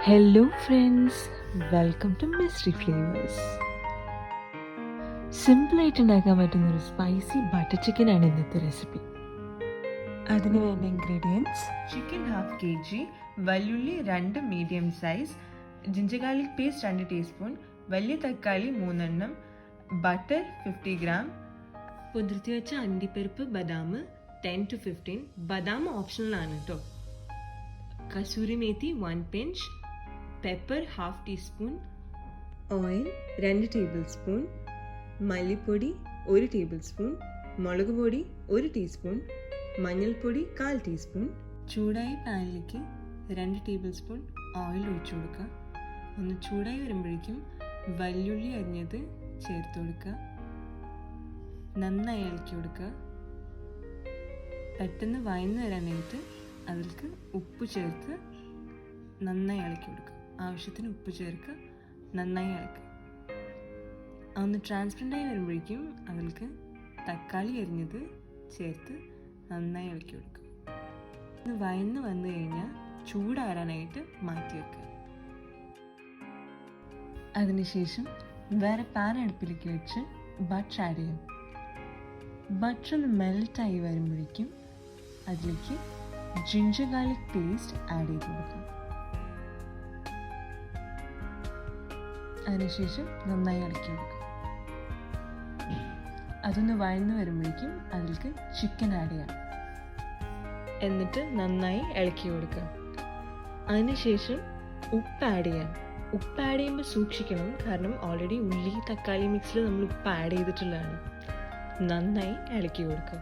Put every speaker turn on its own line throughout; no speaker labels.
Hello friends, welcome to mystery flavours. സിമ്പിളായിട്ട് ഉണ്ടാക്കാൻ പറ്റുന്ന ഒരു സ്പൈസി ബട്ടർ ചിക്കനാണ് ഇന്നത്തെ റെസിപ്പി. അതിന് വേണ്ട ingredients:
chicken 1/2 kg, വെള്ളുള്ളി 2 medium size, ginger garlic paste 2 teaspoon, വലിയ തക്കാളി 3 എണ്ണം, ബട്ടർ 50 ഗ്രാം,
കുതിർത്തി വെച്ച അണ്ടിപ്പരിപ്പ് ബദാം 10 to 15. ബദാം ഓപ്ഷണൽ ആണ് കേട്ടോ. Kasuri methi 1 pinch, pepper 1/2 teaspoon, oil 2 table spoon, മല്ലിപ്പൊടി 1 ടേബിൾ സ്പൂൺ, മുളക് പൊടി 1 ടീസ്പൂൺ, മഞ്ഞൾപ്പൊടി 1/4 ടീസ്പൂൺ. ചൂടായ പാനിലേക്ക് 2 ടേബിൾ സ്പൂൺ ഓയിൽ ഒഴിച്ചു കൊടുക്കുക. ഒന്ന് ചൂടായി വരുമ്പോഴേക്കും വെള്ളുള്ളി അരിഞ്ഞത് ചേർത്ത് കൊടുക്കുക. നന്നായി ഇളക്കി കൊടുക്കുക. പെട്ടെന്ന് വഴന്നു വരാനായിട്ട് അതിലേക്ക് ഉപ്പ് ചേർത്ത് നന്നായി ഇളക്കി കൊടുക്കുക. ആവശ്യത്തിന് ഉപ്പ് ചേർക്കുക, നന്നായി ഇളക്കുക. ഒന്ന് ട്രാൻസ്പെറൻ്റായി വരുമ്പോഴേക്കും അതിലേക്ക് തക്കാളി അരിഞ്ഞത് ചേർത്ത് നന്നായി ഇളക്കി കൊടുക്കുക. ഇത് വഴന്ന് വന്നു കഴിഞ്ഞാൽ ചൂടാറാനായിട്ട് മാറ്റി വെക്കുക. അതിനുശേഷം വേറെ പാൻ അടുപ്പിലേക്ക് വെച്ച് ബട്ടർ ആഡ് ചെയ്യാം. ബട്ടർ ഒന്ന് മെൽറ്റായി വരുമ്പോഴേക്കും അതിലേക്ക് ജിഞ്ചർ ഗാർലിക് പേസ്റ്റ് ആഡ് ചെയ്ത് കൊടുക്കാം. അതിനുശേഷം നന്നായി ഇളക്കി കൊടുക്കുക. അതൊന്ന് വഴന്ന് വരുമ്പോഴേക്കും അതിലേക്ക് ചിക്കൻ ആഡ് ചെയ്യാം. എന്നിട്ട് നന്നായി ഇളക്കി കൊടുക്കുക. അതിനുശേഷം ഉപ്പ് ആഡ് ചെയ്യാം. ഉപ്പ് ആഡ് ചെയ്യുമ്പോൾ സൂക്ഷിക്കണം, കാരണം ഓൾറെഡി ഉള്ളി തക്കാളി മിക്സിൽ നമ്മൾ ഉപ്പ് ആഡ് ചെയ്തിട്ടുള്ളതാണ്. നന്നായി ഇളക്കി കൊടുക്കുക.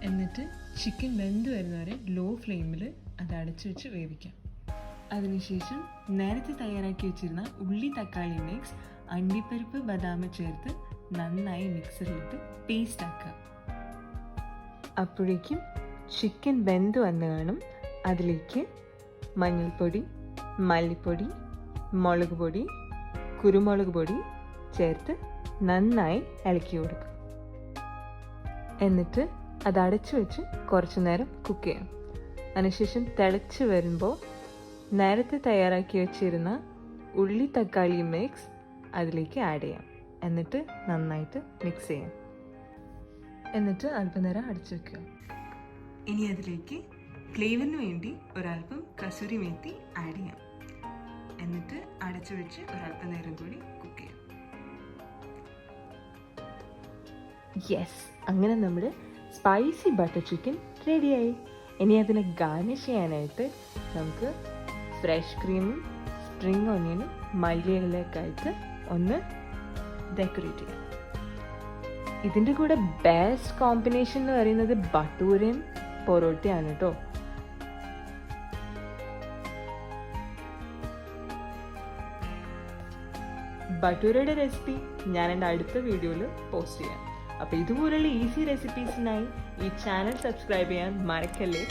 എന്നിട്ട് ചിക്കൻ വെന്ത് വരുന്നവരെ ലോ ഫ്ലെയിമിൽ അത് അടച്ചു വെച്ച് വേവിക്കാം. അതിനുശേഷം നേരത്തെ തയ്യാറാക്കി വെച്ചിരുന്ന ഉള്ളി തക്കാളി മിക്സ് അണ്ടിപ്പരിപ്പ് ബദാം ചേർത്ത് നന്നായി മിക്സറിലിട്ട് പേസ്റ്റ് ആക്കുക. അപ്പോഴേക്കും ചിക്കൻ വെന്ത് വന്ന് കാണും. അതിലേക്ക് മഞ്ഞൾപ്പൊടി, മല്ലിപ്പൊടി, മുളക് പൊടി, കുരുമുളക് പൊടി ചേർത്ത് നന്നായി ഇളക്കി കൊടുക്കുക. എന്നിട്ട് അത് അടച്ചു വെച്ച് കുറച്ച് നേരം കുക്ക് ചെയ്യാം. അതിനുശേഷം തിളച്ച് വരുമ്പോൾ നേരത്തെ തയ്യാറാക്കി വെച്ചിരുന്ന ഉള്ളി തക്കാളി മിക്സ് അതിലേക്ക് ആഡ് ചെയ്യാം. എന്നിട്ട് നന്നായിട്ട് മിക്സ് ചെയ്യാം. എന്നിട്ട് അല്പനേരം അടച്ചു വെക്കുക. ഇനി അതിലേക്ക് ഫ്ലേവറിന് വേണ്ടി ഒരൽപ്പം കസൂരി മേത്തി ആഡ് ചെയ്യാം. എന്നിട്ട് അടച്ചു വെച്ച് ഒരല്പനേരം കൂടി കുക്ക് ചെയ്യാം. യെസ്, അങ്ങനെ നമ്മുടെ സ്പൈസി ബട്ടർ ചിക്കൻ റെഡിയായി. ഇനി അതിനെ ഗാർണിഷ് ചെയ്യാനായിട്ട് നമുക്ക് ഫ്രഷ് ക്രീമും സ്പ്രിംഗ് ഓണിയനും മല്ലിയിലൊക്കെ ആയിട്ട് ഒന്ന് ഡെക്കറേറ്റ് ചെയ്യാം. ഇതിൻ്റെ കൂടെ ബെസ്റ്റ് കോമ്പിനേഷൻ എന്ന് പറയുന്നത് ബട്ടൂരയും പൊറോട്ടയാണ് കേട്ടോ. ബട്ടൂരയുടെ റെസിപ്പി ഞാൻ എൻ്റെ അടുത്ത വീഡിയോയിൽ പോസ്റ്റ് ചെയ്യാം. അപ്പോൾ ഇതുപോലുള്ള ഈസി റെസിപ്പീസിനായി ഈ ചാനൽ സബ്സ്ക്രൈബ് ചെയ്യാൻ മറക്കല്ലേ.